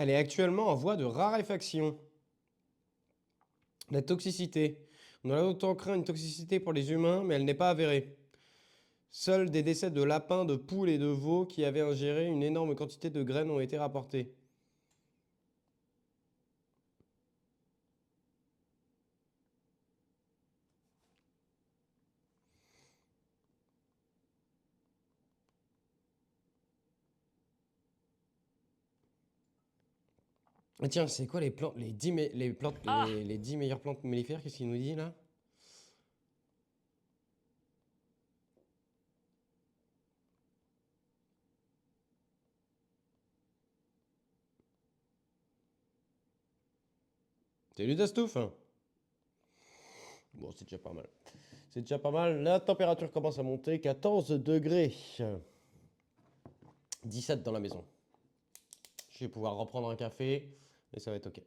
Elle est actuellement en voie de raréfaction. La toxicité. On a longtemps craint une toxicité pour les humains, mais elle n'est pas avérée. Seuls des décès de lapins, de poules et de veaux qui avaient ingéré une énorme quantité de graines ont été rapportés. Ah tiens, c'est quoi les plantes, les 10, les plantes, les 10 meilleures plantes mellifères? Qu'est-ce qu'il nous dit là? C'est Ludastouf. Bon, c'est déjà pas mal. C'est déjà pas mal. La température commence à monter. 14 degrés. 17 dans la maison. Je vais pouvoir reprendre un café et ça va être ok.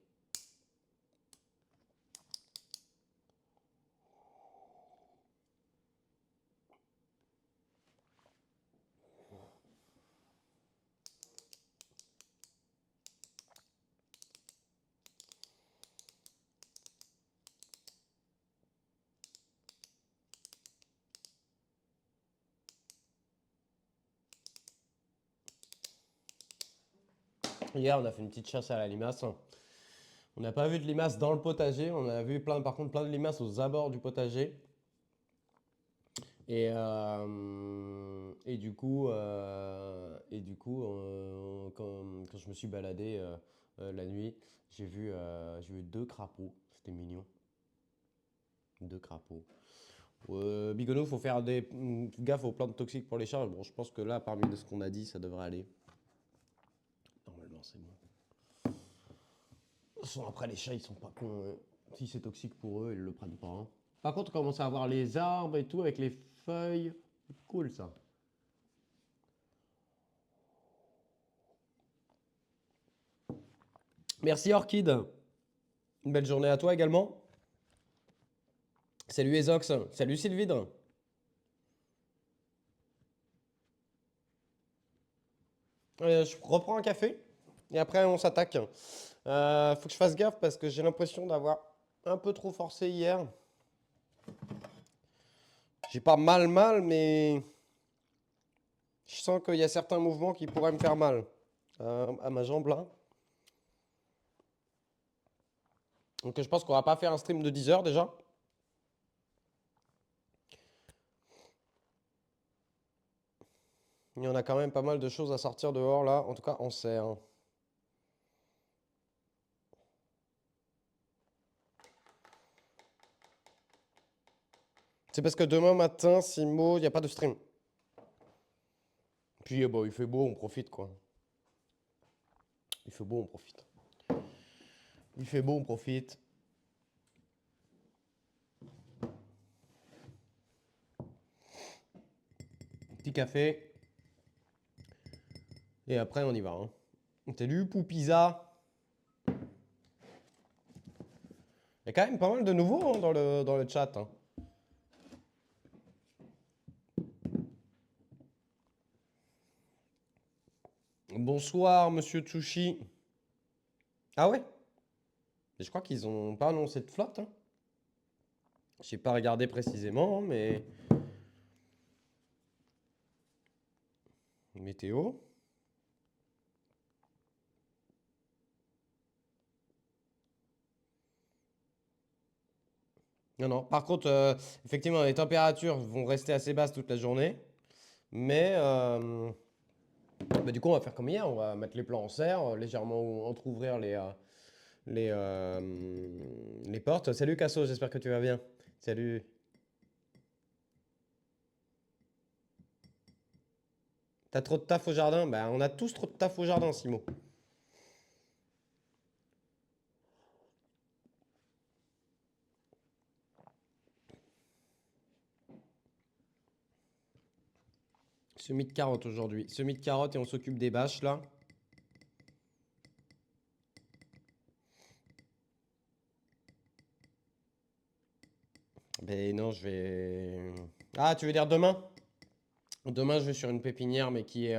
Hier, on a fait une petite chasse à la limace. On n'a pas vu de limaces dans le potager. On a vu par contre plein de limaces aux abords du potager. Et du coup, quand je me suis baladé la nuit, j'ai vu deux crapauds. C'était mignon. Deux crapauds. Bigono, faut faire gaffe aux plantes toxiques pour les chats. Bon, je pense que là, parmi ce qu'on a dit, ça devrait aller. Normalement, c'est bon. De toute façon, après, les chats, ils sont pas cons, hein. Si c'est toxique pour eux, ils le prennent pas, hein. Par contre, on commence à avoir les arbres et tout avec les feuilles. C'est cool, ça. Merci, Orchid. Une belle journée à toi également. Salut, Ezox. Salut, Sylvidre. Je reprends un café et après, on s'attaque. Faut que je fasse gaffe parce que j'ai l'impression d'avoir un peu trop forcé hier. J'ai pas mal, mais je sens qu'il y a certains mouvements qui pourraient me faire mal à ma jambe là. Donc je pense qu'on va pas faire un stream de 10 heures déjà. Il y en a quand même pas mal de choses à sortir dehors là. En tout cas, on sait, hein. C'est parce que demain matin, Simo, il n'y a pas de stream. Puis bon, il fait beau, on profite quoi. Il fait beau, on profite. Il fait beau, on profite. Petit café. Et après, on y va, hein. Salut, Poupisa. Il y a quand même pas mal de nouveaux hein, dans le chat, hein. Bonsoir, monsieur Tsushi. Ah ouais? Je crois qu'ils ont pas annoncé de flotte, hein. J'ai pas regardé précisément, hein, mais. Météo. Non, non. Par contre, effectivement, les températures vont rester assez basses toute la journée. Mais bah, du coup, on va faire comme hier. On va mettre les plans en serre, légèrement entrouvrir les portes. Salut Casso, j'espère que tu vas bien. Salut. T'as trop de taf au jardin? Bah, on a tous trop de taf au jardin, Simo. Semis de carottes aujourd'hui. Semis de carottes et on s'occupe des bâches là. Ben non, je vais. Ah, tu veux dire demain? Demain, je vais sur une pépinière, mais qui est